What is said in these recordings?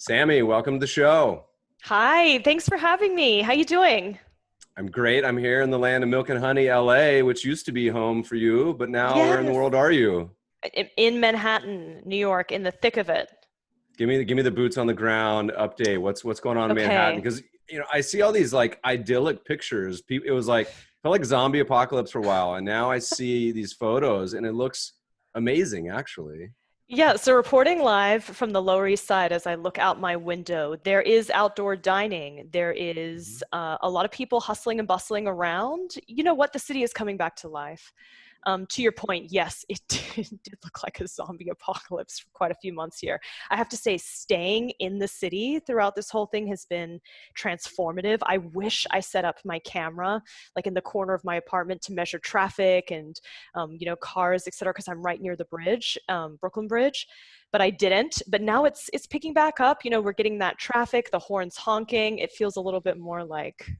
Sammy, welcome to the show. Hi, thanks for having me. How you doing? I'm great. I'm here in the land of milk and honey, LA, which used to be home for you, but now where in the Yes. world are you? In Manhattan, New York, in the thick of it. Give me the boots on the ground update. What's going on in Manhattan? Okay. Because I see all these like idyllic pictures. People, it was like felt like zombie apocalypse for a while, and now I see these photos, and it looks amazing, actually. Yeah, so reporting live from the Lower East Side as I look out my window, there is outdoor dining. There is Mhm. a lot of people hustling and bustling around. You know what? The city is coming back to life. To your point, yes, it did look like a zombie apocalypse for quite a few months here. I have to say, staying in the city throughout this whole thing has been transformative. I wish I set up my camera like in the corner of my apartment to measure traffic and cars, et cetera, because I'm right near the bridge, Brooklyn Bridge. But I didn't. But now it's picking back up. We're getting that traffic, the horns honking. It feels a little bit more like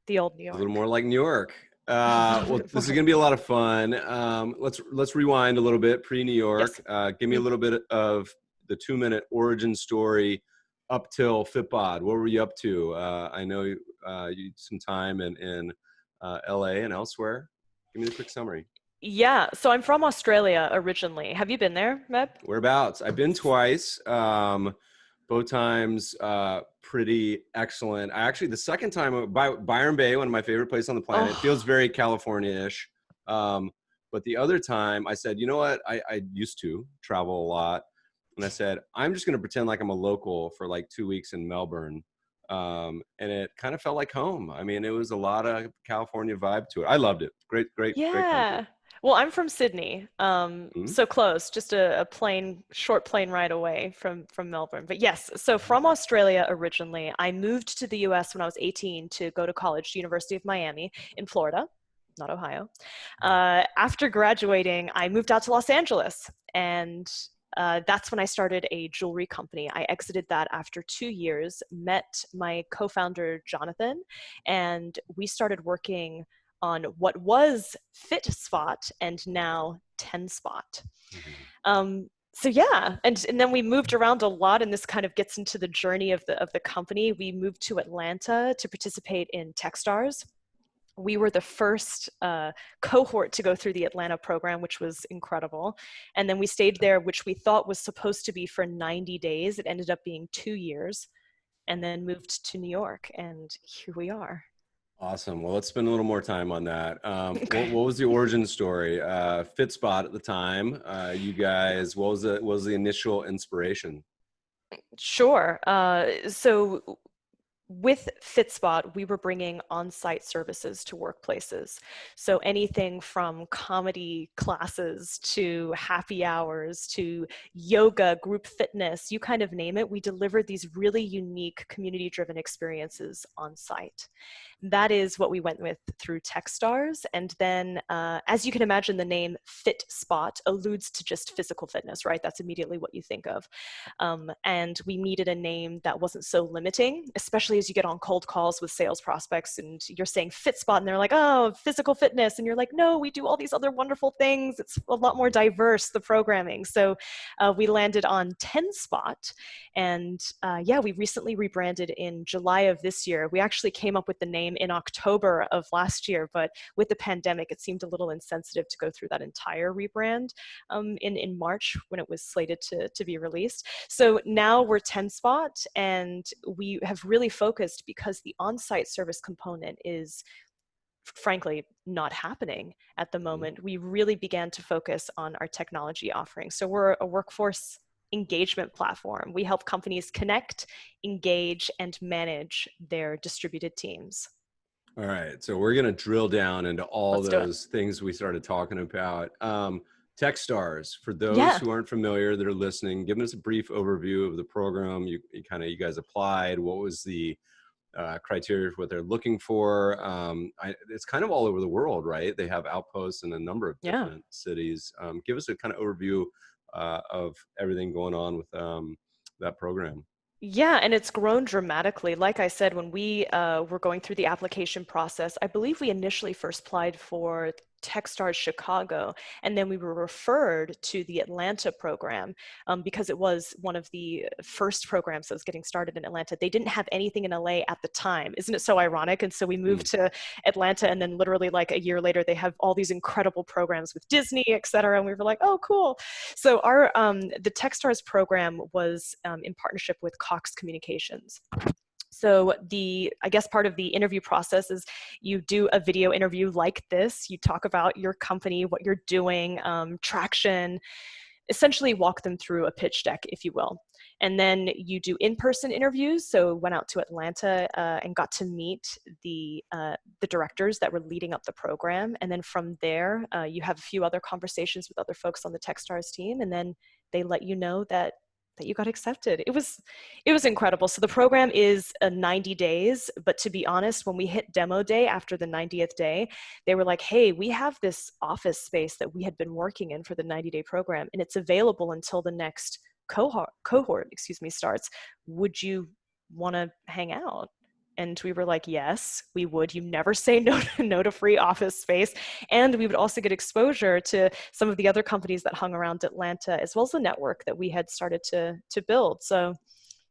the old New A little York. more like New York. A little Well, bit this more is like going to be New a lot York. of fun. Let's rewind a little bit. Pre-New Yes. York. Give me a little bit of the 2 minute origin story up till Fitbod. What were you up to? I know you some time in LA and elsewhere. Give me the quick summary. Yeah, so I'm from Australia originally. Have you been there, Meb? Whereabouts? I've been twice. Both times pretty excellent. I actually the second time Byron Bay, one of my favorite places on the planet. It feels Oh, very California-ish. Um, but the other time I said, you know what? I used to travel a lot. And I said, I'm just gonna pretend like I'm a local for like 2 weeks in Melbourne. And it kind of felt like home. I mean, it was a lot of California vibe to it. I loved it. Great country. yeah. Well, I'm from Sydney, Mhm. so close, just a short plane ride away from Melbourne. But yes, so Mhm. from Australia originally, I moved to the US when I was 18 to go to college, to University of Miami in Florida, not Ohio. After graduating, I moved out to Los Angeles, and that's when I started a jewelry company. I exited that after 2 years, met my co-founder Jonathan, and we started working on what was FitSpot and now 10spot. Mhm. So yeah, and then we moved around a lot, and this kind of gets into the journey of the company. We moved to Atlanta to participate in Techstars. We were the first cohort to go through the Atlanta program, which was incredible. And then we stayed there, which we thought was supposed to be for 90 days. It ended up being 2 years, and then moved to New York, and here we are. Awesome. Well, let's spend a little more time on that. What, Okay. what was the origin story? FitSpot at the time. You guys, what was the initial inspiration? Sure. So with FitSpot, we were bringing on-site services to workplaces. So anything from comedy classes to happy hours to yoga, group fitness, you kind of name it. We delivered these really unique community-driven experiences on site. That is what we went with through Techstars. And then, as you can imagine, the name FitSpot alludes to just physical fitness, right? That's immediately what you think of. And we needed a name that wasn't so limiting, especially as you get on cold calls with sales prospects and you're saying FitSpot and they're like, oh, physical fitness. And you're like, no, we do all these other wonderful things. It's a lot more diverse, the programming. So we landed on 10spot. And yeah, we recently rebranded in July of this year. We actually came up with the name in October of last year, but with the pandemic, it seemed a little insensitive to go through that entire rebrand in March when it was slated to be released. So now we're 10spot, and we have really focused because the on-site service component is frankly not happening at the Mhm. moment. We really began to focus on our technology offerings. So we're a workforce engagement platform. We help companies connect, engage, and manage their distributed teams. All right. So we're going to drill down into all Let's do it. those things we started talking about. Techstars, for those Yeah. who aren't familiar that are listening, giving us a brief overview of the program. You guys applied. What was the criteria for what they're looking for? It's kind of all over the world, right? They have outposts in a number of Yeah. different cities. Give us a kind of overview of everything going on with that program. Yeah, and it's grown dramatically. Like I said, when we were going through the application process, I believe we initially first applied for Techstars Chicago, and then we were referred to the Atlanta program because it was one of the first programs that was getting started in Atlanta. They didn't have anything in LA at the time. Isn't it so ironic? And so we moved to Atlanta, and then literally like a year later, they have all these incredible programs with Disney, et cetera. And we were like, oh, cool. So our the Techstars program was in partnership with Cox Communications. So I guess part of the interview process is you do a video interview like this. You talk about your company, what you're doing, traction, essentially walk them through a pitch deck, if you will. And then you do in-person interviews. So went out to Atlanta and got to meet the directors that were leading up the program. And then from there, you have a few other conversations with other folks on the Techstars team. And then they let you know that you got accepted. It was incredible. So the program is 90 days, but to be honest, when we hit demo day after the 90th day, they were like, hey, we have this office space that we had been working in for the 90-day program, and it's available until the next cohort starts. Would you want to hang out? And we were like, yes, we would. You never say no to free office space. And we would also get exposure to some of the other companies that hung around Atlanta, as well as the network that we had started to build. So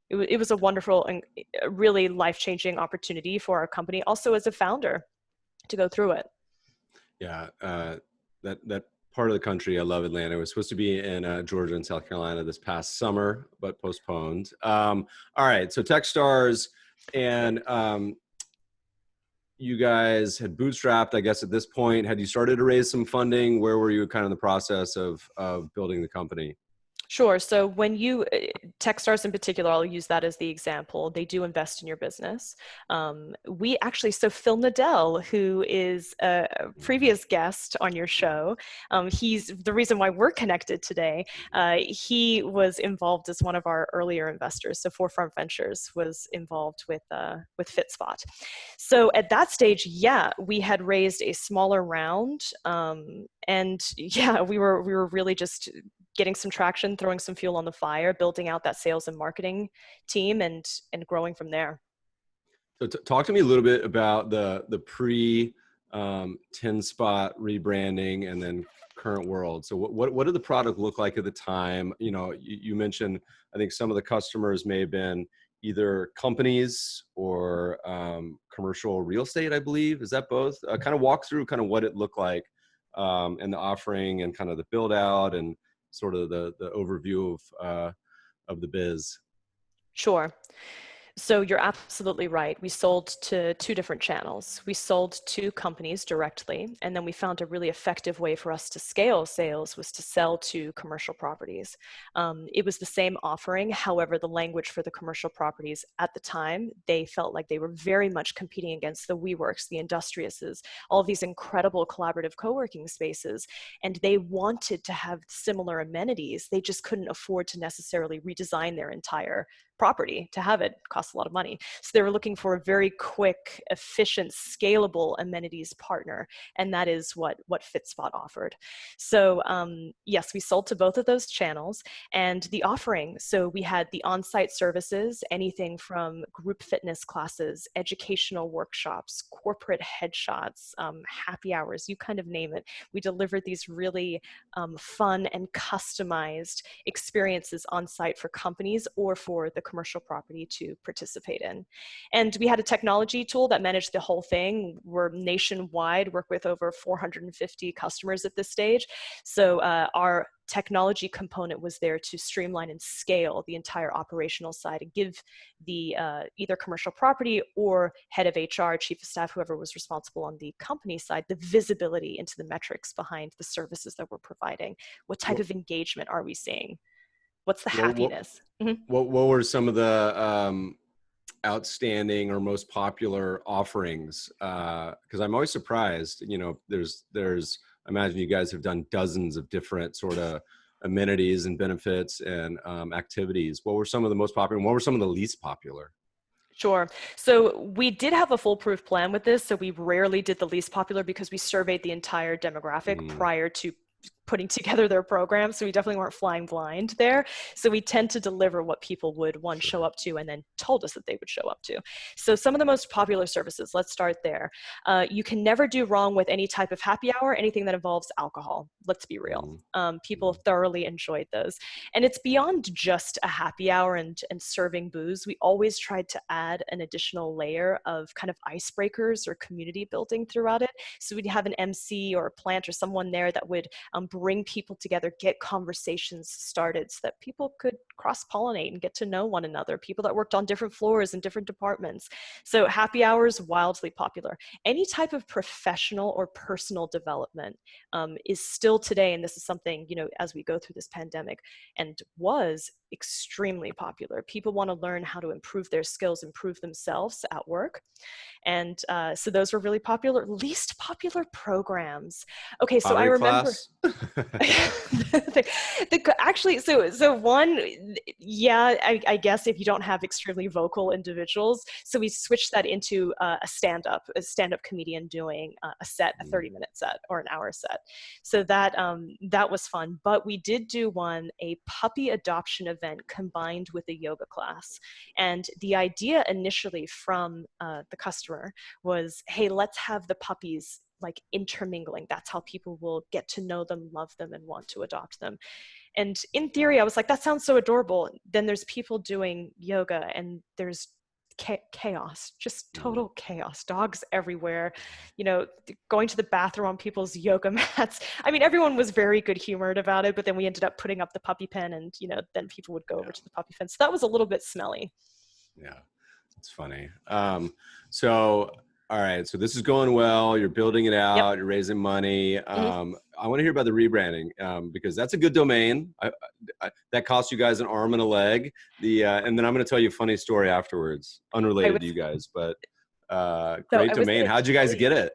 it was a wonderful and really life-changing opportunity for our company, also as a founder, to go through it. Yeah, that part of the country, I love Atlanta. It was supposed to be in Georgia and South Carolina this past summer, but postponed. All right, so Techstars. And you guys had bootstrapped, I guess, at this point. Had you started to raise some funding? Where were you kind of in the process of building the company? Sure. So when you, Techstars in particular, I'll use that as the example, they do invest in your business. We actually, so Phil Nadell, who is a previous guest on your show, he's the reason why we're connected today. He was involved as one of our earlier investors. So Forefront Ventures was involved with FitSpot. So at that stage, yeah, we had raised a smaller round. And yeah, we were really just getting some traction, throwing some fuel on the fire, building out that sales and marketing team, and growing from there. So talk to me a little bit about the pre 10 spot rebranding and then current world. So what did the product look like at the time? You know, you mentioned, I think some of the customers may have been either companies or commercial real estate, I believe. Is that both? Kind of walk through kind of what it looked like and the offering and kind of the build out and sort of the overview of the biz. Sure. So you're absolutely right. We sold to two different channels. We sold to companies directly, and then we found a really effective way for us to scale sales was to sell to commercial properties. It was the same offering. However, the language for the commercial properties at the time, they felt like they were very much competing against the WeWorks, the Industriouses, all of these incredible collaborative co-working spaces. And they wanted to have similar amenities. They just couldn't afford to necessarily redesign their entire property to have it. Cost a lot of money. So they were looking for a very quick, efficient, scalable amenities partner. And that is what FitSpot offered. So yes, we sold to both of those channels and the offering. So we had the on-site services, anything from group fitness classes, educational workshops, corporate headshots, happy hours, you kind of name it. We delivered these really fun and customized experiences on site for companies or for the commercial property to participate in. And we had a technology tool that managed the whole thing. We're nationwide, work with over 450 customers at this stage. So our technology component was there to streamline and scale the entire operational side and give the either commercial property or head of HR, chief of staff, whoever was responsible on the company side, the visibility into the metrics behind the services that we're providing. What type of engagement are we seeing? What's the happiness? What were some of the outstanding or most popular offerings? Because I'm always surprised, you know, there's, I imagine you guys have done dozens of different sort of amenities and benefits and activities. What were some of the most popular and what were some of the least popular? Sure. So we did have a foolproof plan with this. So we rarely did the least popular because we surveyed the entire demographic prior to putting together their program. So we definitely weren't flying blind there. So we tend to deliver what people would, one, show up to, and then told us that they would show up to. So some of the most popular services, let's start there. You can never do wrong with any type of happy hour, anything that involves alcohol. Let's be real. People thoroughly enjoyed those. And it's beyond just a happy hour and serving booze. We always tried to add an additional layer of kind of icebreakers or community building throughout it. So we'd have an MC or a plant or someone there that would bring people together, get conversations started so that people could cross-pollinate and get to know one another, people that worked on different floors in different departments. So happy hours, wildly popular. Any type of professional or personal development is still today, and this is something, you know, as we go through this pandemic, and was extremely popular. People want to learn how to improve their skills, improve themselves at work. And so those were really popular. Least popular programs. Okay, so I remember. Actually, so one, yeah, I guess if you don't have extremely vocal individuals, so we switched that into a stand-up comedian doing a set, a 30-minute set or an hour set. So that that was fun. But we did do a puppy adoption event combined with a yoga class. And the idea initially from the customer was, hey, let's have the puppies like intermingling. That's how people will get to know them, love them, and want to adopt them. And in theory, I was like, that sounds so adorable. Then there's people doing yoga and there's chaos, just total chaos, dogs everywhere, you know, going to the bathroom on people's yoga mats. I mean, everyone was very good humored about it, but then we ended up putting up the puppy pen and, you know, then people would go over to the puppy pen. So that was a little bit smelly. Yeah, it's funny. So, all right, so this is going well. You're building it out. Yep. You're raising money. I want to hear about the rebranding because that's a good domain. That cost you guys an arm and a leg. And then I'm going to tell you a funny story afterwards, unrelated to you guys, but great domain. How'd you guys get it?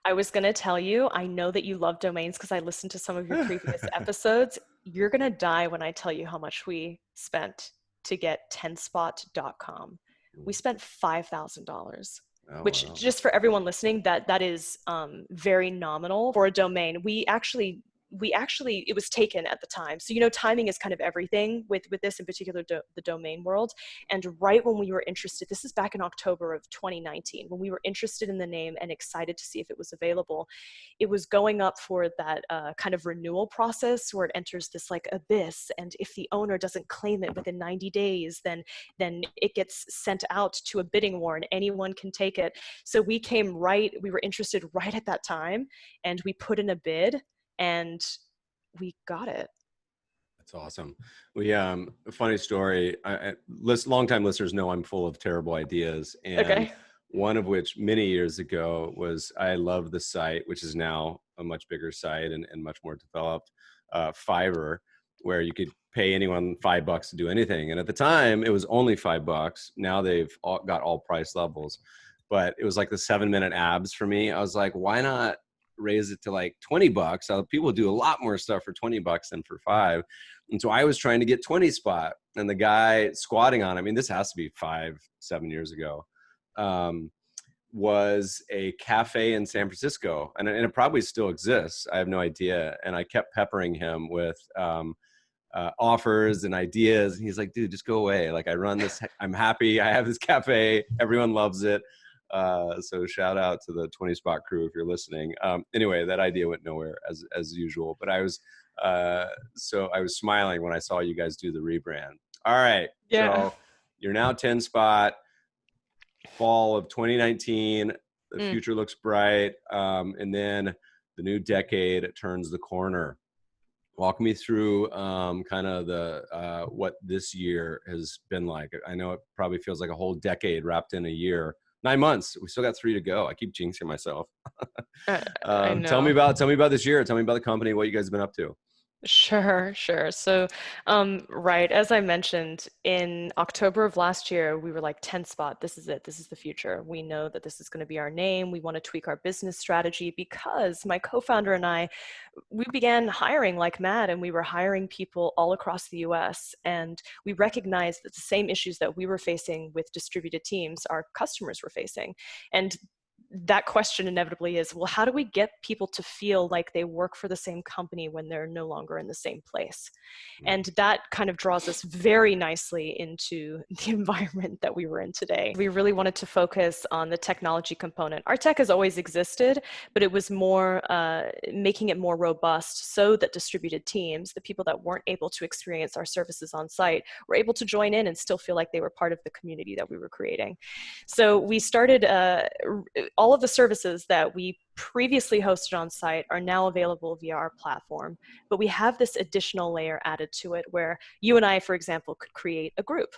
I was going to tell you, I know that you love domains because I listened to some of your previous episodes. You're going to die when I tell you how much we spent to get 10spot.com. We spent $5,000. Oh, which wow. Just for everyone listening, that is very nominal for a domain. We actually, it was taken at the time. So, you know, timing is kind of everything with this in particular, the domain world. And right when we were interested, this is back in October of 2019, when we were interested in the name and excited to see if it was available, it was going up for that kind of renewal process where it enters this like abyss. And if the owner doesn't claim it within 90 days, then it gets sent out to a bidding war and anyone can take it. So we were interested right at that time and we put in a bid. And we got it. That's awesome. We a funny story. Longtime listeners know I'm full of terrible ideas, and one of which many years ago was I love the site, which is now a much bigger site and much more developed, Fiverr, where you could pay anyone $5 to do anything. And at the time, it was only $5. Now they've got all price levels, but it was like the 7-minute abs for me. I was like, why not raise it to like $20? People do a lot more stuff for $20 than for $5. And so I was trying to get 20 spot, and the guy squatting on it, I mean, this has to be 5-7 years ago, was a cafe in San Francisco. And it probably still exists. I have no idea. And I kept peppering him with offers and ideas. And he's like, dude, just go away. Like, I run this, I'm happy. I have this cafe. Everyone loves it. So shout out to the 20 spot crew if you're listening. Anyway, that idea went nowhere as usual, but I was smiling when I saw you guys do the rebrand. All right. Yeah. So you're now 10 spot, fall of 2019. The future looks bright. And then the new decade turns the corner. Walk me through kind of the what this year has been like. I know it probably feels like a whole decade wrapped in a year. 9 months. We still got 3 to go. I keep jinxing myself. Tell me about this year. Tell me about the company, what you guys have been up to. Sure. So, right, as I mentioned, in October of last year, we were like 10 spot. This is it. This is the future. We know that this is going to be our name. We want to tweak our business strategy because my co-founder and I, we began hiring like mad, and we were hiring people all across the US. And we recognized that the same issues that we were facing with distributed teams, our customers were facing. And that question inevitably is, well, how do we get people to feel like they work for the same company when they're no longer in the same place? And that kind of draws us very nicely into the environment that we were in today. We really wanted to focus on the technology component. Our tech has always existed, but it was more making it more robust so that distributed teams, the people that weren't able to experience our services on site, were able to join in and still feel like they were part of the community that we were creating. So we started all of the services that we previously hosted on site are now available via our platform, but we have this additional layer added to it where you and I, for example, could create a group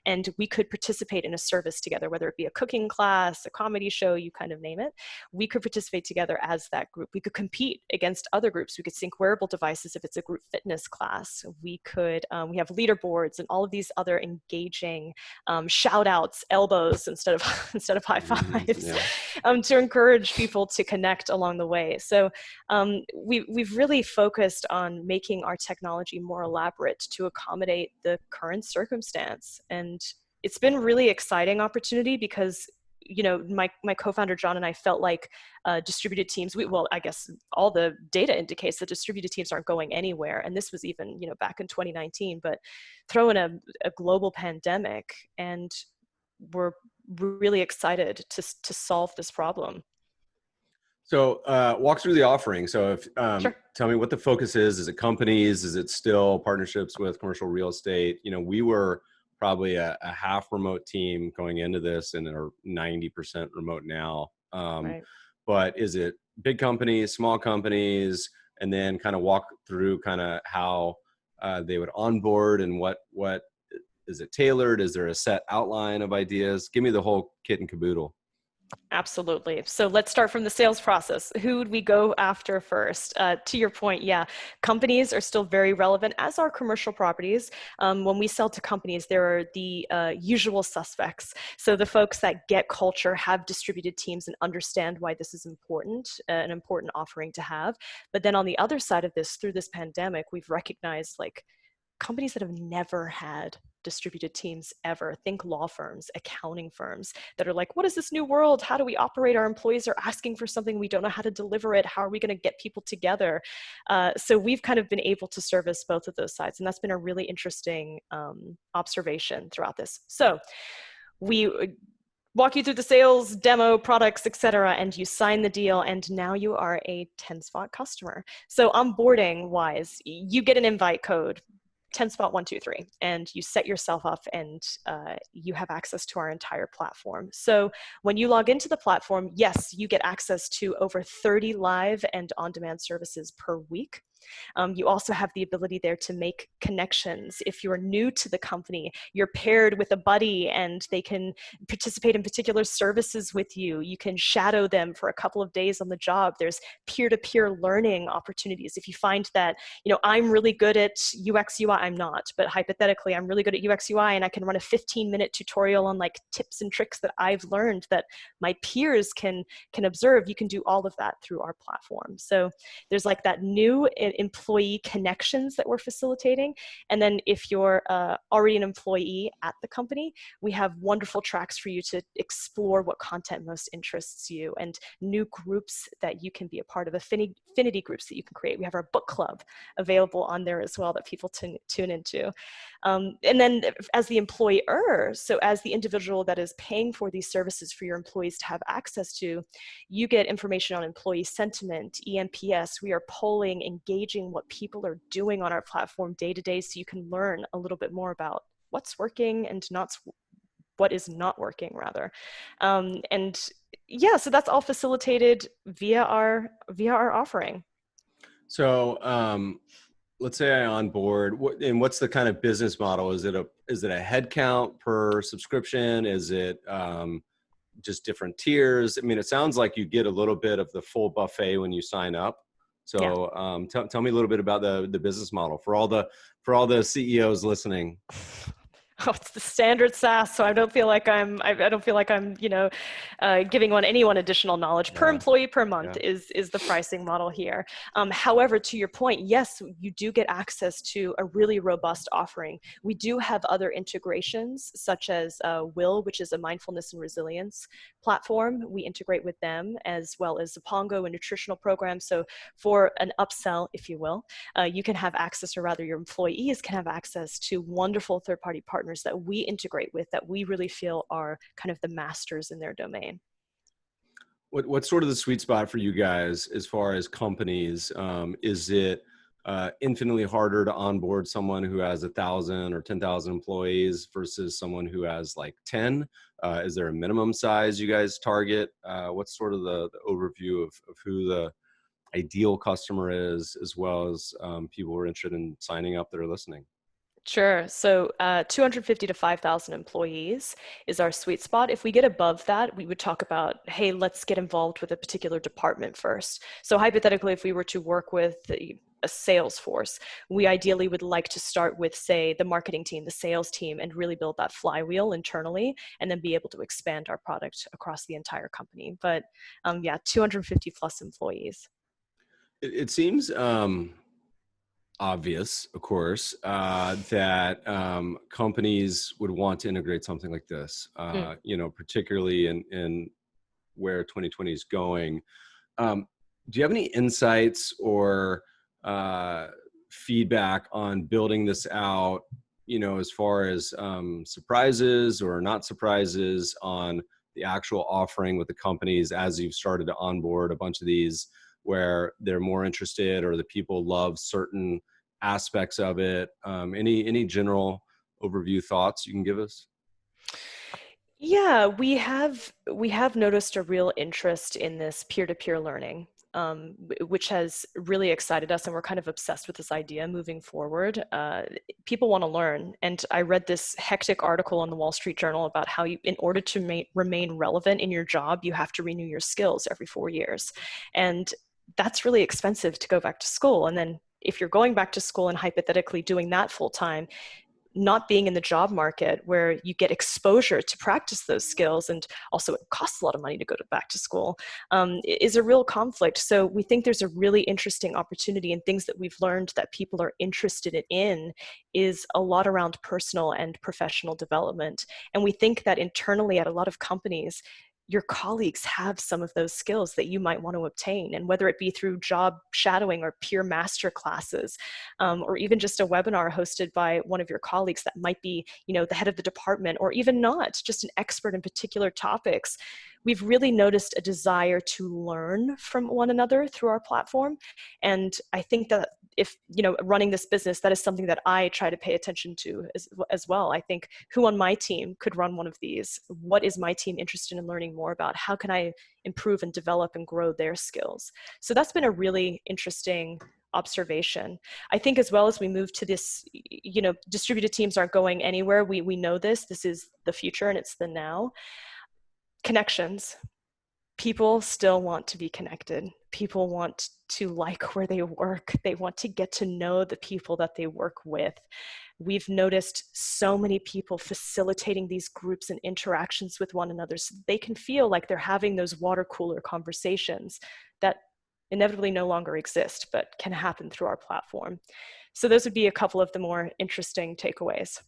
and we could participate in a service together, whether it be a cooking class, a comedy show, you kind of name it. We could participate together as that group. We could compete against other groups. We could sync wearable devices if it's a group fitness class. We could, we have leaderboards and all of these other engaging shout outs, elbows instead of high fives, to encourage people to connect along the way. So we've really focused on making our technology more elaborate to accommodate the current circumstance. And it's been a really exciting opportunity because, you know, my co-founder John and I felt like distributed teams, well, I guess all the data indicates that distributed teams aren't going anywhere. And this was even, you know, back in 2019, but throw in a global pandemic, and we're really excited to solve this problem. So walk through the offering. So if Sure. tell me what the focus is. Is it companies? Is it still partnerships with commercial real estate? You know, we were probably a half remote team going into this and are 90% remote now. Right. But is it big companies, small companies, and then kind of walk through kind of how they would onboard and what is it tailored? Is there a set outline of ideas? Give me the whole kit and caboodle. Absolutely. So let's start from the sales process. Who would we go after first? To your point, yeah, companies are still very relevant, as are commercial properties. When we sell to companies, there are the usual suspects. So the folks that get culture, have distributed teams, and understand why this is important, an important offering to have. But then on the other side of this, through this pandemic, we've recognized like companies that have never had distributed teams ever. Think law firms, accounting firms that are like, what is this new world? How do we operate? Our employees are asking for something. We don't know how to deliver it. How are we going to get people together? So we've kind of been able to service both of those sides. And that's been a really interesting observation throughout this. So we walk you through the sales, demo, products, etc., and you sign the deal, and now you are a TenSpot customer. So onboarding wise, you get an invite code, TenSpot 123, and you set yourself up, and you have access to our entire platform. So when you log into the platform, yes, you get access to over 30 live and on-demand services per week. You also have the ability there to make connections. If you're new to the company, you're paired with a buddy and they can participate in particular services with you. You can shadow them for a couple of days on the job. There's peer-to-peer learning opportunities. If you find that, you know, I'm really good at UX UI, I'm not, but hypothetically, I'm really good at UX UI and I can run a 15-minute tutorial on like tips and tricks that I've learned that my peers can observe. You can do all of that through our platform. So there's like that new employee connections that we're facilitating. And then if you're already an employee at the company, we have wonderful tracks for you to explore what content most interests you, and new groups that you can be a part of, affinity groups that you can create. We have our book club available on there as well that people tune into. And then as the employer, so as the individual that is paying for these services for your employees to have access to, you get information on employee sentiment, ENPS. We are polling, engaging what people are doing on our platform day to day, so you can learn a little bit more about what's working and what is not working, rather. And yeah, so that's all facilitated via our offering. So let's say I onboard, and what's the kind of business model? Is it a head count per subscription? Is it just different tiers? I mean, it sounds like you get a little bit of the full buffet when you sign up. So tell me a little bit about the business model for all the CEOs listening. Oh, it's the standard SaaS, so I don't feel like I don't feel like I'm, giving on anyone additional knowledge. Per Yeah. employee per month Yeah. is the pricing model here. However, to your point, yes, you do get access to a really robust offering. We do have other integrations, such as Will, which is a mindfulness and resilience platform. We integrate with them, as well as Zapongo, a nutritional program. So for an upsell, if you will, you can have access, or rather your employees can have access to wonderful third-party partners that we integrate with, that we really feel are kind of the masters in their domain. What's sort of the sweet spot for you guys as far as companies? Is it infinitely harder to onboard someone who has 1,000 or 10,000 employees versus someone who has like 10? Is there a minimum size you guys target? What's sort of the overview of who the ideal customer is, as well as people who are interested in signing up that are listening? Sure. So 250 to 5,000 employees is our sweet spot. If we get above that, we would talk about, hey, let's get involved with a particular department first. So hypothetically, if we were to work with a sales force, we ideally would like to start with, say, the marketing team, the sales team, and really build that flywheel internally, and then be able to expand our product across the entire company. But yeah, 250 plus employees. It seems obvious, of course, that companies would want to integrate something like this, Mm. particularly in where 2020 is going. Do you have any insights or feedback on building this out, as far as surprises or not surprises on the actual offering with the companies as you've started to onboard a bunch of these, where they're more interested or the people love certain aspects of it? Any general overview thoughts you can give us? Yeah, we have noticed a real interest in this peer-to-peer learning, which has really excited us, and we're kind of obsessed with this idea moving forward. People want to learn, and I read this hectic article in the Wall Street Journal about how you, in order to remain relevant in your job, you have to renew your skills every 4 years, and that's really expensive to go back to school. And then if you're going back to school and hypothetically doing that full time, not being in the job market where you get exposure to practice those skills, and also it costs a lot of money to go back to school, is a real conflict. So we think there's a really interesting opportunity, and things that we've learned that people are interested in is a lot around personal and professional development. And we think that internally at a lot of companies, your colleagues have some of those skills that you might want to obtain. And whether it be through job shadowing or peer master classes, or even just a webinar hosted by one of your colleagues that might be, the head of the department, or even not, just an expert in particular topics, we've really noticed a desire to learn from one another through our platform. And I think that if, running this business, that is something that I try to pay attention to as well. I think, who on my team could run one of these? What is my team interested in learning more about? How can I improve and develop and grow their skills? So that's been a really interesting observation. I think as well, as we move to this, distributed teams aren't going anywhere. We know this is the future, and it's the now. Connections. People still want to be connected. People want to like where they work. They want to get to know the people that they work with. We've noticed so many people facilitating these groups and interactions with one another, so they can feel like they're having those water cooler conversations that inevitably no longer exist, but can happen through our platform. So those would be a couple of the more interesting takeaways.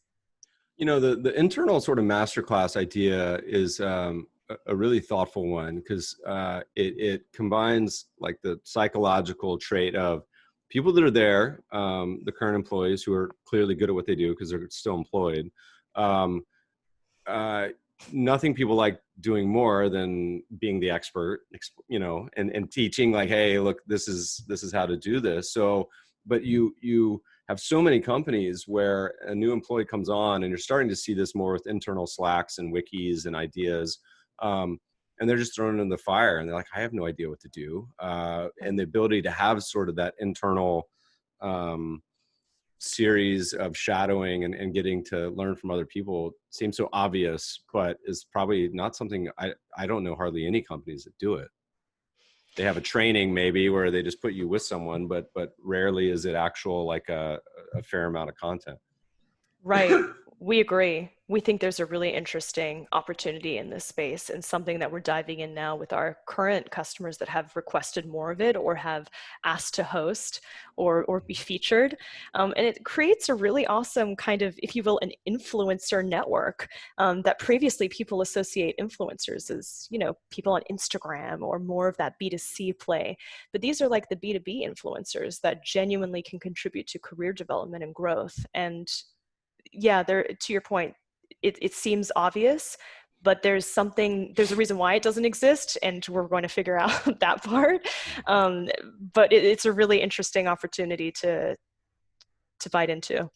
The internal sort of masterclass idea is a really thoughtful one, because it combines like the psychological trait of people that are there, the current employees who are clearly good at what they do because they're still employed. Um, Nothing people like doing more than being the expert, and teaching, like, hey, look, this is how to do this. So, but you have so many companies where a new employee comes on, and you're starting to see this more with internal Slacks and wikis and ideas. And they're just thrown in the fire, and they're like, I have no idea what to do. And the ability to have sort of that internal series of shadowing and getting to learn from other people seems so obvious, but is probably not something I don't know hardly any companies that do it. They have a training maybe where they just put you with someone, but rarely is it actual, like a fair amount of content. Right. We agree. We think there's a really interesting opportunity in this space and something that we're diving in now with our current customers that have requested more of it or have asked to host or be featured. And it creates a really awesome kind of, if you will, an influencer network that previously people associate influencers as, people on Instagram or more of that B2C play. But these are like the B2B influencers that genuinely can contribute to career development and growth. And yeah, there, to your point, it seems obvious, but there's a reason why it doesn't exist, and we're going to figure out that part. But it's a really interesting opportunity to bite into.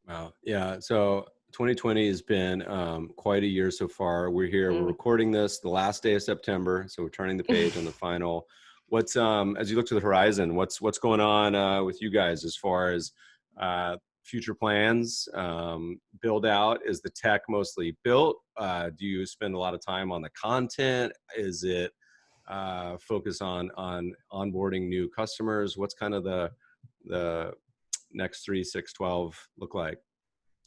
Wow. Yeah. So 2020 has been quite a year so far. We're here. We're Mm. recording this the last day of September, so we're turning the page on the final. What's as you look to the horizon? What's going on with you guys as far as future plans? Build out. Is the tech mostly built? Do you spend a lot of time on the content? Is it focus on onboarding new customers? What's kind of the next 3, 6, 12 look like?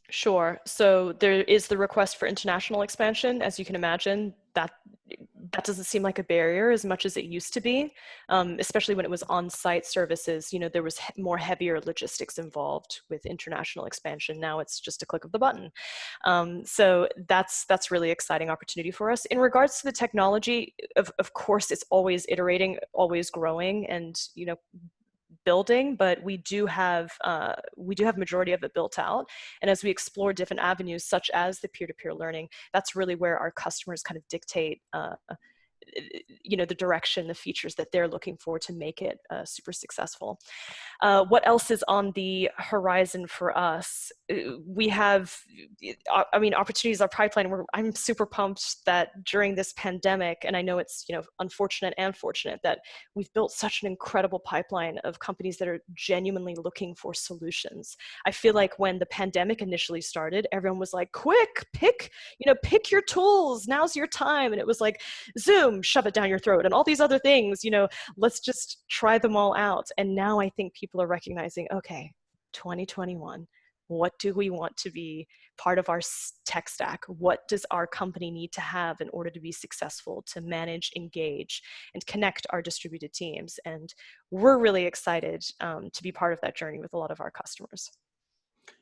Sure. So there is the request for international expansion. As you can imagine, that doesn't seem like a barrier as much as it used to be, especially when it was on-site services. There was more heavier logistics involved with international expansion. Now it's just a click of the button. So that's really exciting opportunity for us. In regards to the technology, of course, it's always iterating, always growing, and building, but we do have majority of it built out. And as we explore different avenues, such as the peer-to-peer learning, that's really where our customers kind of dictate the direction, the features that they're looking for to make it super successful. What else is on the horizon for us? We have, opportunities, our pipeline. I'm super pumped that during this pandemic, and I know it's unfortunate and fortunate, that we've built such an incredible pipeline of companies that are genuinely looking for solutions. I feel like when the pandemic initially started, everyone was like, quick, pick your tools, now's your time. And it was like, Zoom, shove it down your throat, and all these other things, let's just try them all out. And now I think people are recognizing, okay, 2021, what do we want to be part of our tech stack? What does our company need to have in order to be successful, to manage, engage, and connect our distributed teams? And we're really excited to be part of that journey with a lot of our customers.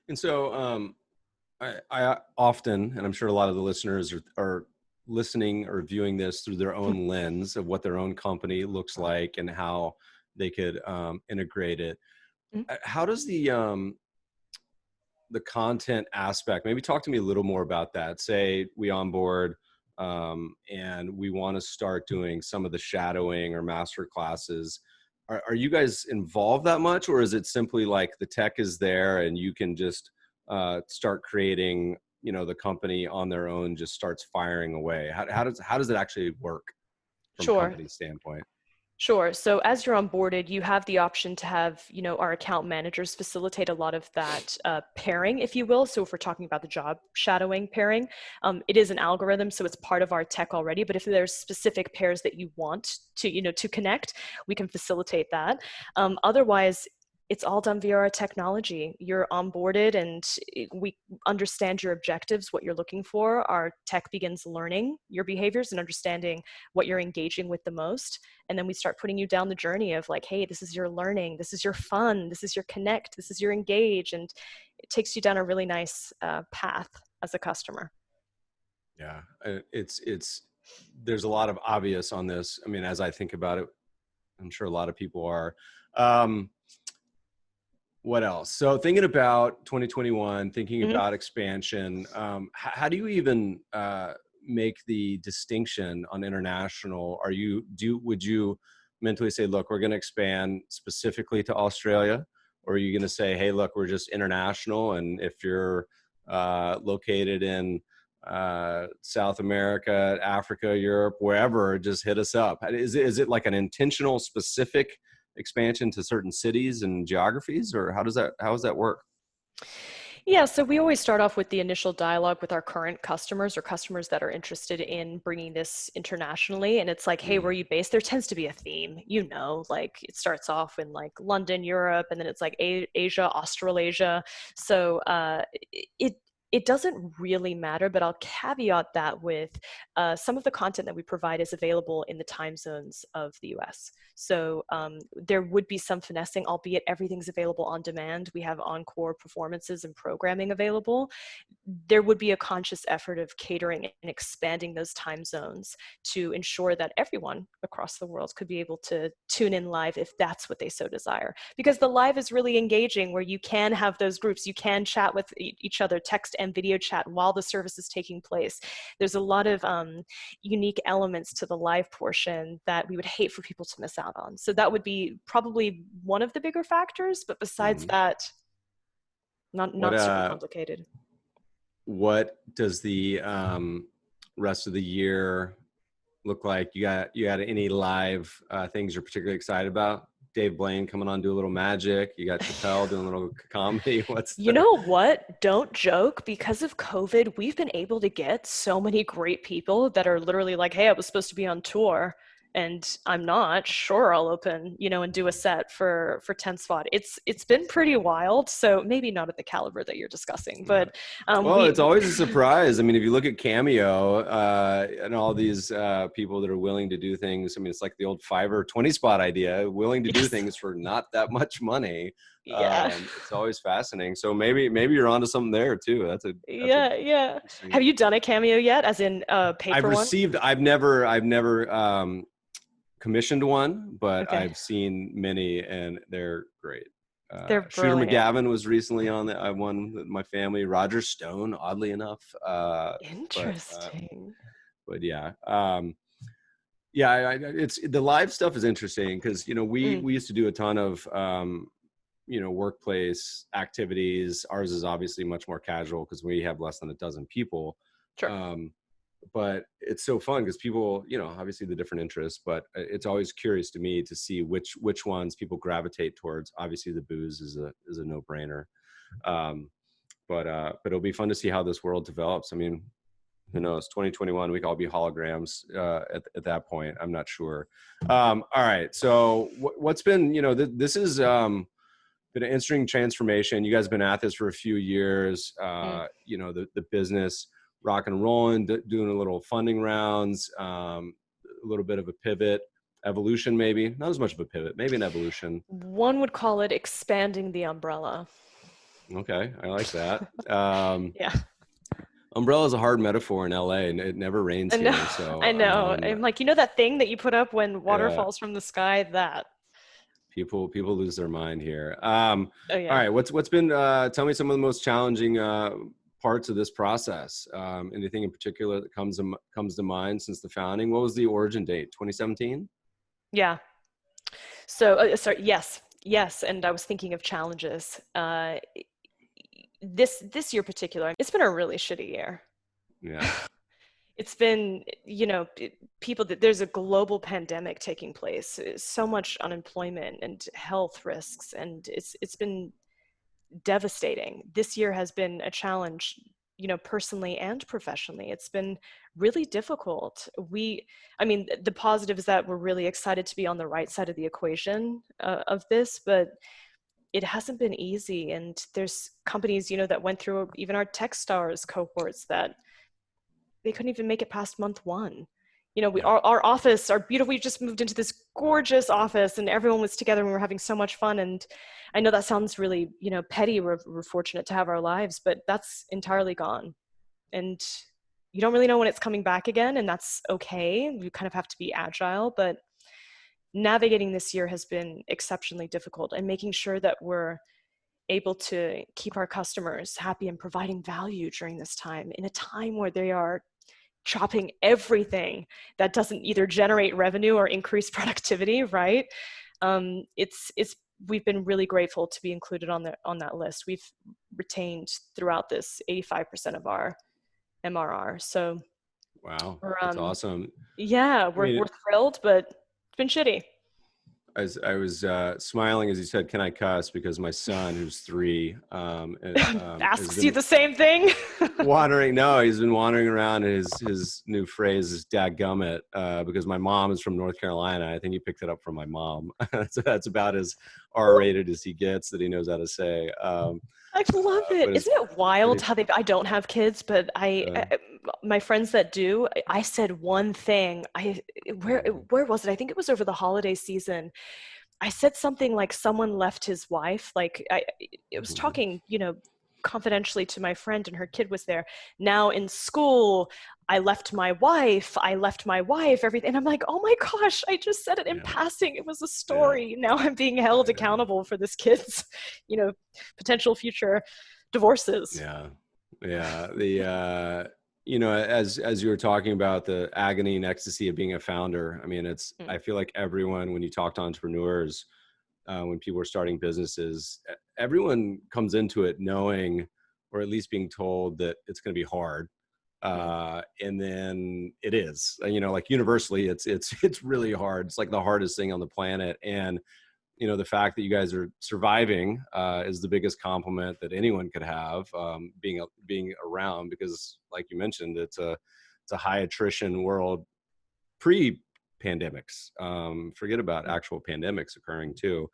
And so I often, and I'm sure a lot of the listeners are listening or viewing this through their own lens of what their own company looks like and how they could integrate it. How does the content aspect, maybe talk to me a little more about that. Say we onboard and we want to start doing some of the shadowing or master classes. Are you guys involved that much, or is it simply like the tech is there and you can just start creating, the company on their own just starts firing away? How does it actually work from a Sure. company standpoint? Sure. So as you're onboarded, you have the option to have, our account managers facilitate a lot of that pairing, if you will. So if we're talking about the job shadowing pairing, it is an algorithm, so it's part of our tech already. But if there's specific pairs that you want to connect, we can facilitate that. Otherwise, it's all done via our technology. You're onboarded and we understand your objectives, what you're looking for. Our tech begins learning your behaviors and understanding what you're engaging with the most. And then we start putting you down the journey of like, hey, this is your learning, this is your fun, this is your connect, this is your engage. And it takes you down a really nice path as a customer. Yeah, there's a lot of obvious on this. I mean, as I think about it, I'm sure a lot of people are. What else? So thinking about 2021, thinking about expansion, how do you even make the distinction on international? Would you mentally say, look, we're going to expand specifically to Australia? Or are you going to say, hey, look, we're just international, and if you're located in South America, Africa, Europe, wherever, just hit us up? Is it like an intentional, specific expansion to certain cities and geographies, or how does that work? Yeah, so we always start off with the initial dialogue with our current customers or customers that are interested in bringing this internationally. And it's like, hey, where are you based? There tends to be a theme, like it starts off in like London, Europe, and then it's like Asia, Australasia. So It doesn't really matter, but I'll caveat that with some of the content that we provide is available in the time zones of the US. So there would be some finessing, albeit everything's available on demand. We have encore performances and programming available. There would be a conscious effort of catering and expanding those time zones to ensure that everyone across the world could be able to tune in live if that's what they so desire. Because the live is really engaging, where you can have those groups, you can chat with each other, text and video chat while the service is taking place. There's a lot of unique elements to the live portion that we would hate for people to miss out on. So that would be probably one of the bigger factors, but besides that, not super complicated. What does the rest of the year look like? You got any live things you're particularly excited about? Dave Blaine coming on, do a little magic. You got Chappelle doing a little comedy. You know what? Don't joke. Because of COVID, we've been able to get so many great people that are literally like, hey, I was supposed to be on tour and I'm not. Sure, I'll open, and do a set for 10 Spot. It's been pretty wild. So maybe not at the caliber that you're discussing, but it's always a surprise. I mean, if you look at Cameo and all these people that are willing to do things, I mean, it's like the old Fiverr 20 Spot idea, willing to do things for not that much money. Yeah. It's always fascinating. So maybe you're onto something there too. That's yeah. Have you done a Cameo yet? As in paid for one? I've never commissioned one, but I've seen many and they're great. They're Shooter brilliant. McGavin was recently on I won with my family. Roger Stone, oddly enough. Interesting. But yeah. It's the live stuff is interesting because, we used to do a ton of, workplace activities. Ours is obviously much more casual because we have less than a dozen people. Sure. But it's so fun because people, obviously the different interests, but it's always curious to me to see which ones people gravitate towards. Obviously the booze is a no-brainer. But it'll be fun to see how this world develops. I mean, who knows, 2021, we could all be holograms at that point. I'm not sure. All right. So what's been, this is been an interesting transformation. You guys have been at this for a few years, the business rock and rolling, doing a little funding rounds, a little bit of a pivot, evolution, maybe not as much of a pivot, maybe an evolution. One would call it expanding the umbrella. Okay. I like that. Yeah. Umbrella is a hard metaphor in LA and it never rains here. So I know. I'm like, that thing that you put up when water falls from the sky, that. People lose their mind here. Yeah. All right. What's been, tell me some of the most challenging parts of this process. Anything in particular that comes to mind since the founding? What was the origin date? 2017? Yeah. So, sorry. Yes. And I was thinking of challenges. This year particular, it's been a really shitty year. Yeah. It's been, there's a global pandemic taking place, so much unemployment and health risks, and it's been devastating. This year has been a challenge, personally and professionally. It's been really difficult. The positive is that we're really excited to be on the right side of the equation of this, but it hasn't been easy. And there's companies, that went through even our Techstars cohorts that they couldn't even make it past month one. Our office, we just moved into this gorgeous office and everyone was together and we were having so much fun. And I know that sounds really, petty. We're fortunate to have our lives, but that's entirely gone. And you don't really know when it's coming back again, and that's okay. You kind of have to be agile, but navigating this year has been exceptionally difficult, and making sure that we're able to keep our customers happy and providing value during this time, in a time where they are chopping everything that doesn't either generate revenue or increase productivity, right? We've been really grateful to be included on that list. We've retained throughout this 85% of our MRR. So wow, that's awesome. Yeah, we're thrilled, but it's been shitty. I was smiling as you said, "Can I cuss?" Because my son, who's 3, asks you the same thing. He's been wandering around. His new phrase is "dadgummit," because my mom is from North Carolina. I think he picked it up from my mom. So that's about as R-rated as he gets that he knows how to say. I love but it. it's Isn't it wild pretty. how I don't have kids, but my friends that do, I said one thing. Where was it? I think it was over the holiday season. I said something like someone left his wife. Like it was Mhm. talking, confidentially to my friend, and her kid was there. Now in school, I left my wife. I left my wife. Everything. And I'm like, oh my gosh! I just said it in Yeah, passing. It was a yeah, story. Now I'm being held yeah, accountable for this kid's, potential future divorces. yeah, yeah. As you were talking about the agony and ecstasy of being a founder, I mean, Mm. I feel like everyone, when you talk to entrepreneurs, when people are starting businesses, everyone comes into it knowing, or at least being told that it's going to be hard. Mm. And then it is, like universally, it's really hard. It's like the hardest thing on the planet. And the fact that you guys are surviving is the biggest compliment that anyone could have, being around, because like you mentioned, it's a high attrition world pre pandemics. Forget about Mm. actual pandemics occurring too.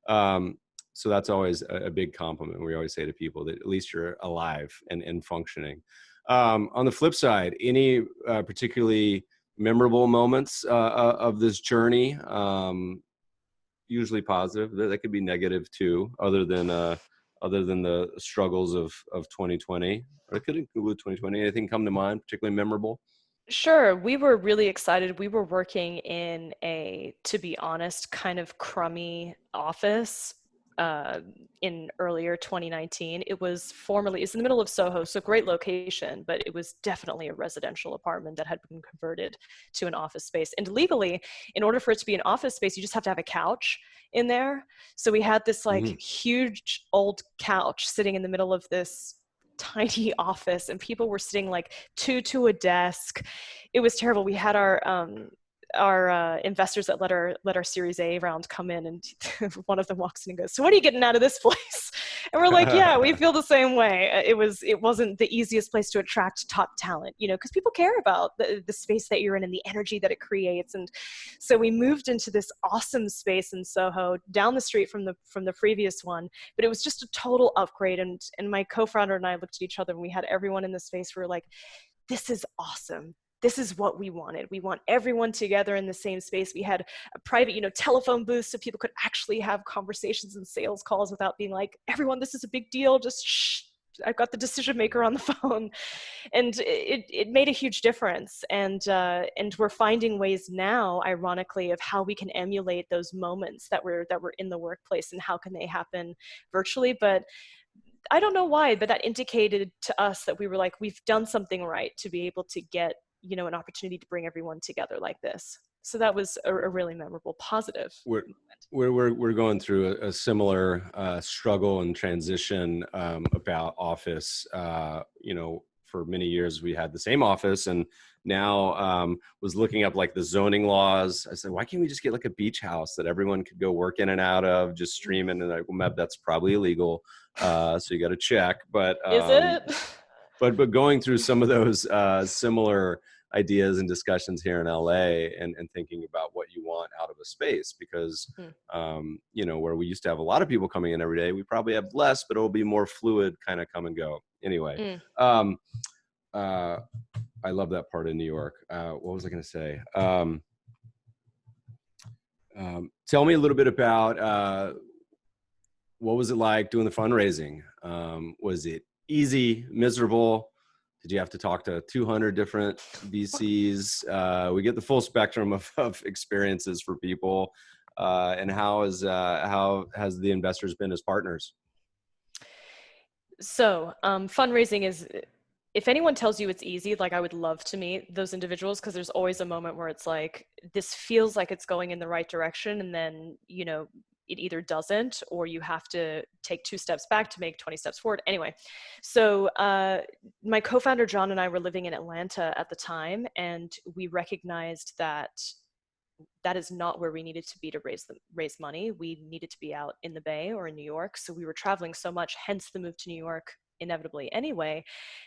um, so that's always a big compliment. We always say to people that at least you're alive and functioning. On the flip side, any particularly memorable moments of this journey? Usually positive. That could be negative too, other than the struggles of 2020. Or it could include 2020. Anything come to mind particularly memorable? Sure, we were really excited. We were working in to be honest, kind of crummy office uh, in earlier 2019. It's in the middle of Soho, so great location, but it was definitely a residential apartment that had been converted to an office space. And legally, in order for it to be an office space, you just have to have a couch in there. So we had this like Mhm. huge old couch sitting in the middle of this tiny office, and people were sitting like two to a desk. It was terrible. We had our investors that let our Series A round come in, and one of them walks in and goes, "So what are you getting out of this place?" And we're like, "Yeah, we feel the same way." It wasn't the easiest place to attract top talent, because people care about the space that you're in and the energy that it creates. And so we moved into this awesome space in Soho, down the street from the previous one, but it was just a total upgrade. And my co-founder and I looked at each other, and we had everyone in the space. We were like, this is awesome. This is what we wanted. We want everyone together in the same space. We had a private, telephone booth so people could actually have conversations and sales calls without being like, everyone, this is a big deal. Just shh. I've got the decision maker on the phone. And it made a huge difference. And we're finding ways now, ironically, of how we can emulate those moments that were in the workplace, and how can they happen virtually. But I don't know why, but that indicated to us that we were like, we've done something right to be able to get, an opportunity to bring everyone together like this. So that was a really memorable, positive we're moment. we're going through a similar struggle and transition about office. For many years we had the same office, and now was looking up like the zoning laws. I said, why can't we just get like a beach house that everyone could go work in and out of, just streaming? And like, well, that's probably illegal, so you got to check. Is it? But going through some of those similar ideas and discussions here in LA, and thinking about what you want out of a space, because Mm. where we used to have a lot of people coming in every day, we probably have less, but it'll be more fluid, kind of come and go. Anyway, Mm. uh, I love that part of New York. What was I going to say? Tell me a little bit about what was it like doing the fundraising? Was it easy, miserable? Did you have to talk to 200 different VCs? We get the full spectrum of experiences for people. And how has the investors been as partners? So fundraising is, if anyone tells you it's easy, like I would love to meet those individuals, because there's always a moment where it's like, this feels like it's going in the right direction, and then, it either doesn't, or you have to take 2 steps back to make 20 steps forward. Anyway, so my co-founder John and I were living in Atlanta at the time, and we recognized that that is not where we needed to be to raise money. We needed to be out in the Bay or in New York. So we were traveling so much, hence the move to New York inevitably anyway.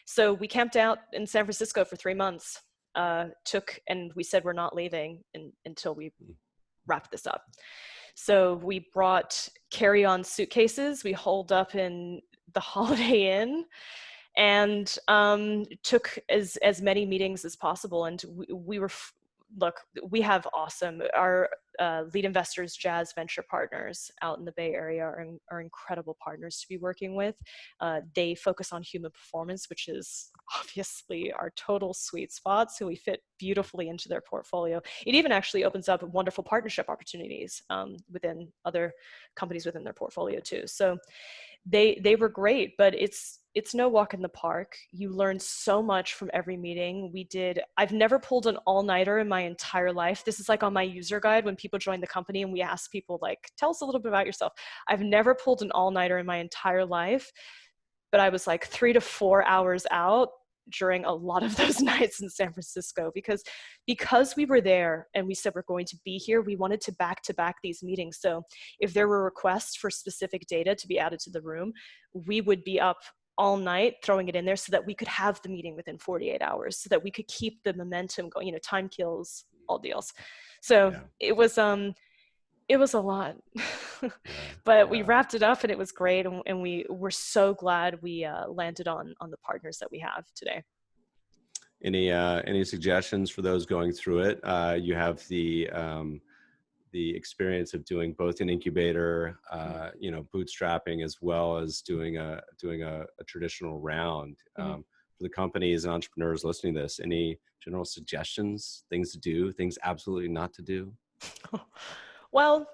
So we camped out in San Francisco for 3 months, and we said we're not leaving until we wrap this up. So we brought carry-on suitcases. We holed up in the Holiday Inn and took as many meetings as possible. And we were, look, we have awesome, our lead investors, Jazz Venture Partners out in the Bay Area are incredible partners to be working with. They focus on human performance, which is obviously our total sweet spot. So we fit beautifully into their portfolio. It even actually opens up wonderful partnership opportunities within other companies within their portfolio too. So they were great, but it's no walk in the park. You learn so much from every meeting. I've never pulled an all-nighter in my entire life. This is like on my user guide when people join the company and we ask people like, tell us a little bit about yourself. I've never pulled an all-nighter in my entire life, but I was like 3 to 4 hours out during a lot of those nights in San Francisco because we were there and we said we're going to be here, we wanted to back these meetings. So if there were requests for specific data to be added to the room, we would be up all night throwing it in there so that we could have the meeting within 48 hours, so that we could keep the momentum going. Time kills all deals. So yeah. It was a lot, but we wrapped it up and it was great. And we were so glad we landed on the partners that we have today. Any suggestions for those going through it? You have the experience of doing both an incubator, bootstrapping, as well as doing a traditional round. For the companies and entrepreneurs listening to this, any general suggestions, things to do, things absolutely not to do? Well,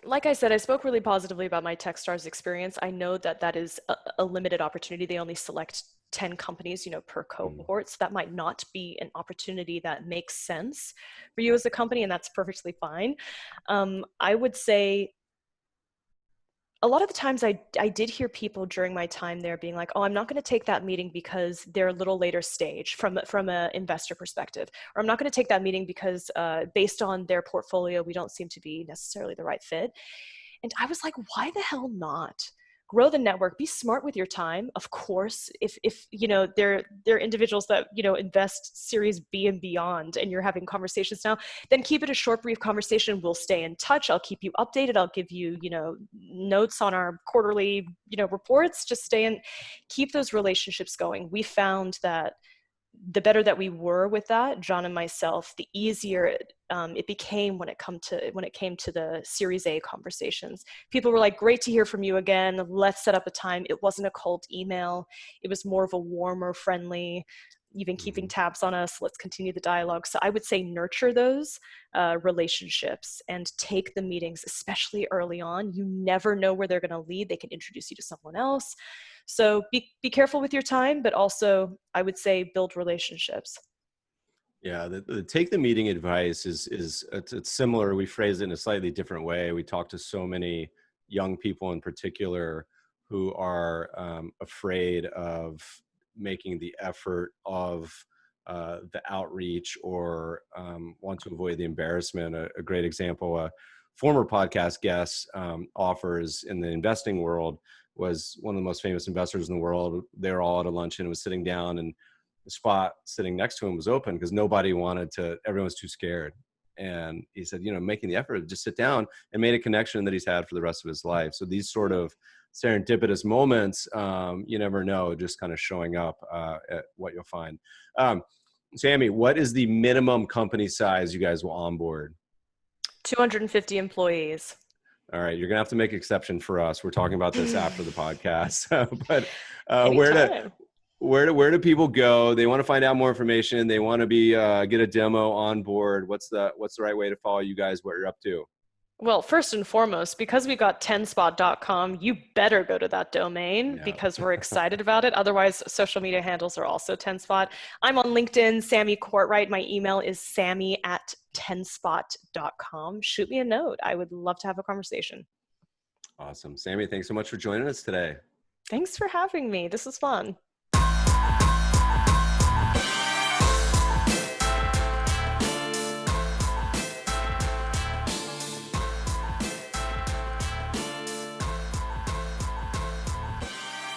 like I said, I spoke really positively about my Techstars experience. I know that is a limited opportunity. They only select 10 companies, per cohort. So that might not be an opportunity that makes sense for you as a company, and that's perfectly fine. I would say a lot of the times I did hear people during my time there being like, oh, I'm not going to take that meeting because they're a little later stage from an investor perspective, or I'm not going to take that meeting because based on their portfolio, we don't seem to be necessarily the right fit. And I was like, why the hell not? Grow the network, be smart with your time. Of course, if they're individuals that, invest Series B and beyond, and you're having conversations now, then keep it a short, brief conversation. We'll stay in touch. I'll keep you updated. I'll give you, notes on our quarterly, reports. Just keep those relationships going. We found that the better that we were with that, John and myself, the easier it became when it came to the Series A conversations. People were like, great to hear from you again. Let's set up a time. It wasn't a cold email. It was more of a warmer, friendly, you've been keeping tabs on us. Let's continue the dialogue. So I would say nurture those relationships and take the meetings, especially early on. You never know where they're going to lead. They can introduce you to someone else. So be careful with your time, but also I would say build relationships. Yeah, the take the meeting advice is it's similar. We phrase it in a slightly different way. We talk to so many young people in particular who are afraid of making the effort of the outreach, or want to avoid the embarrassment. A great example, a former podcast guest offers in the investing world, was one of the most famous investors in the world. They were all at a luncheon, was sitting down, and the spot sitting next to him was open because nobody wanted to, everyone was too scared. And he said, making the effort to just sit down, and made a connection that he's had for the rest of his life. So these sort of serendipitous moments, you never know, just kind of showing up at what you'll find. Sammy, what is the minimum company size you guys will onboard? 250 employees. All right, you're gonna have to make exception for us. We're talking about this after the podcast. But where do people go? They want to find out more information. They want to get a demo on board. What's the right way to follow you guys? What you're up to? Well, first and foremost, because we got 10spot.com, you better go to that domain because we're excited about it. Otherwise, social media handles are also 10spot. I'm on LinkedIn, Sammy Courtright. My email is sammy@10spot.com. Shoot me a note. I would love to have a conversation. Awesome. Sammy, thanks so much for joining us today. Thanks for having me. This was fun.